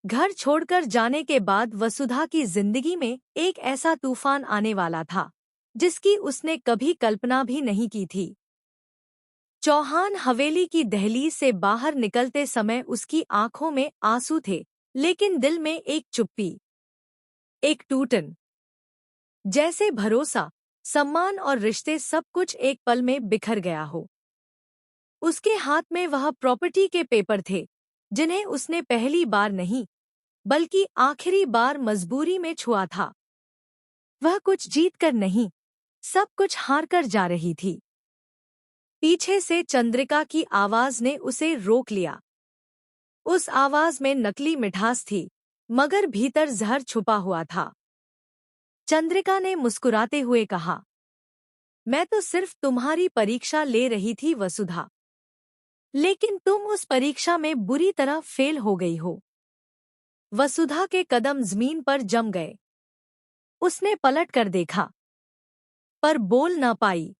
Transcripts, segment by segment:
घर छोड़कर जाने के बाद वसुधा की जिंदगी में एक ऐसा तूफान आने वाला था जिसकी उसने कभी कल्पना भी नहीं की थी। चौहान हवेली की दहलीज से बाहर निकलते समय उसकी आंखों में आंसू थे, लेकिन दिल में एक चुप्पी, एक टूटन। जैसे भरोसा, सम्मान और रिश्ते सब कुछ एक पल में बिखर गया हो। उसके हाथ में वह प्रॉपर्टी के पेपर थे जिन्हें उसने पहली बार नहीं बल्कि आखिरी बार मजबूरी में छुआ था। वह कुछ जीतकर नहीं, सब कुछ हारकर जा रही थी। पीछे से चंद्रिका की आवाज ने उसे रोक लिया। उस आवाज में नकली मिठास थी, मगर भीतर जहर छुपा हुआ था। चंद्रिका ने मुस्कुराते हुए कहा, मैं तो सिर्फ तुम्हारी परीक्षा ले रही थी वसुधा, लेकिन तुम उस परीक्षा में बुरी तरह फेल हो गई हो। वसुधा के कदम जमीन पर जम गए। उसने पलट कर देखा, पर बोल न पाई।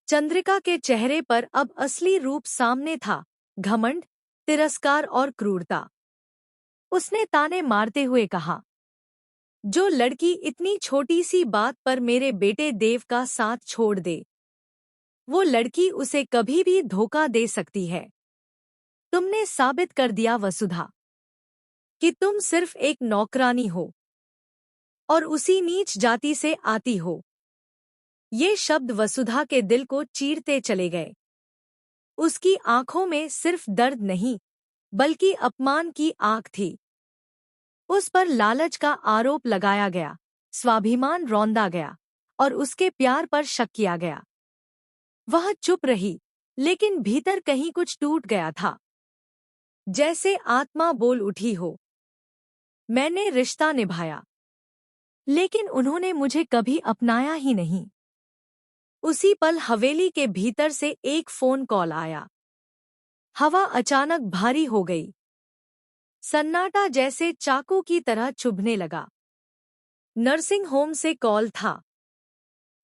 चंद्रिका के चेहरे पर अब असली रूप सामने था, घमंड, तिरस्कार और क्रूरता। उसने ताने मारते हुए कहा, जो लड़की इतनी छोटी सी बात पर मेरे बेटे देव का साथ छोड़ दे, वो लड़की उसे कभी भी धोखा दे सकती है। तुमने साबित कर दिया वसुधा कि तुम सिर्फ एक नौकरानी हो और उसी नीच जाति से आती हो। ये शब्द वसुधा के दिल को चीरते चले गए। उसकी आंखों में सिर्फ दर्द नहीं, बल्कि अपमान की आग थी। उस पर लालच का आरोप लगाया गया, स्वाभिमान रौंदा गया और उसके प्यार पर शक किया गया। वह चुप रही, लेकिन भीतर कहीं कुछ टूट गया था, जैसे आत्मा बोल उठी हो। मैंने रिश्ता निभाया, लेकिन उन्होंने मुझे कभी अपनाया ही नहीं। उसी पल हवेली के भीतर से एक फोन कॉल आया। हवा अचानक भारी हो गई। सन्नाटा जैसे चाकू की तरह चुभने लगा। नर्सिंग होम से कॉल था,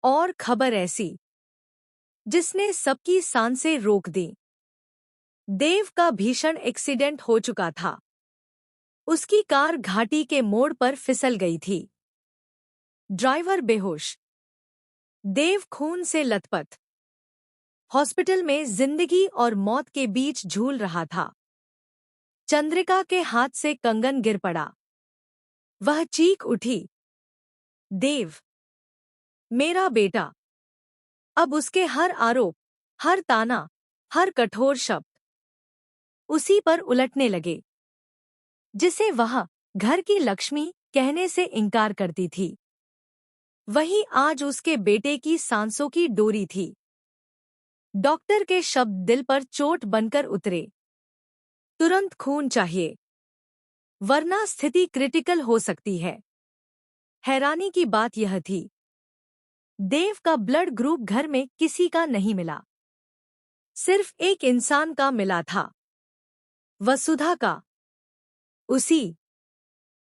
और खबर ऐसी जिसने सबकी सांसें रोक दी। देव का भीषण एक्सीडेंट हो चुका था। उसकी कार घाटी के मोड़ पर फिसल गई थी। ड्राइवर बेहोश, देव खून से लथपथ, हॉस्पिटल में जिंदगी और मौत के बीच झूल रहा था। चंद्रिका के हाथ से कंगन गिर पड़ा। वह चीख उठी, देव, मेरा बेटा। अब उसके हर आरोप, हर ताना, हर कठोर शब्द उसी पर उलटने लगे, जिसे वह घर की लक्ष्मी कहने से इनकार करती थी। वही आज उसके बेटे की सांसों की डोरी थी। डॉक्टर के शब्द दिल पर चोट बनकर उतरे। तुरंत खून चाहिए, वरना स्थिति क्रिटिकल हो सकती है। हैरानी की बात यह थी, देव का ब्लड ग्रुप घर में किसी का नहीं मिला। सिर्फ एक इंसान का मिला था, वसुधा का। उसी